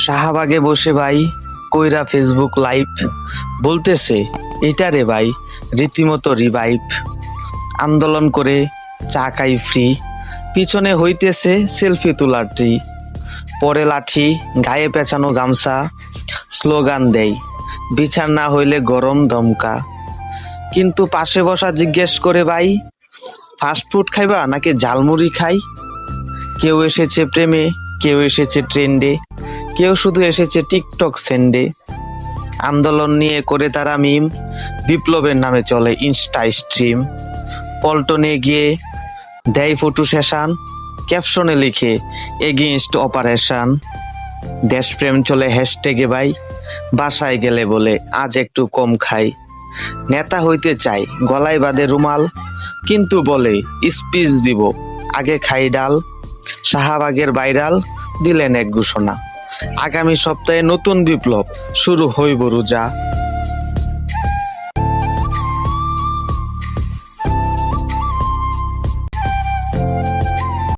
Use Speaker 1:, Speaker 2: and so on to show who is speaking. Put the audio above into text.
Speaker 1: শাহবাগে বসে ভাই কইরা ফেসবুক লাইভ বলতেছে এটা রে ভাই রীতিমতো রিভাইভ। আন্দোলন করে চা খাই ফ্রি, পিছনে হইতেছে সেলফি তোলার ট্রি। পরে লাঠি গায়ে পেঁচানো গামছা, স্লোগান দেয় বিচার না হইলে গরম দমকা। কিন্তু পাশে বসা জিজ্ঞেস করে ভাই ফাস্টফুড খাইবা নাকি ঝালমুড়ি খাই। কেউ এসেছে প্রেমে, কেউ এসেছে ট্রেন্ডে, কেউ শুধু এসেছে টিকটক সেন্ডে। আন্দোলন নিয়ে করে তারা মিম, বিপ্লবের নামে চলে ইনস্টা স্ট্রিম। পল্টনে গিয়ে দেয় ফটো সেশন, ক্যাপশনে লিখে এগেইনস্ট অপারেশন। দেশপ্রেম চলে হ্যাশট্যাগে ভাই, বাসায় গেলে বলে আজ একটু কম খাই। নেতা হইতে চাই গলায় বাঁধে রুমাল, কিন্তু বলে স্পিচ দিব আগে খাই ডাল। শাহবাগের ভাইরাল দিলেন এক ঘোষণা, আগামী সপ্তাহে নতুন বিপ্লব শুরু হইব রোজা।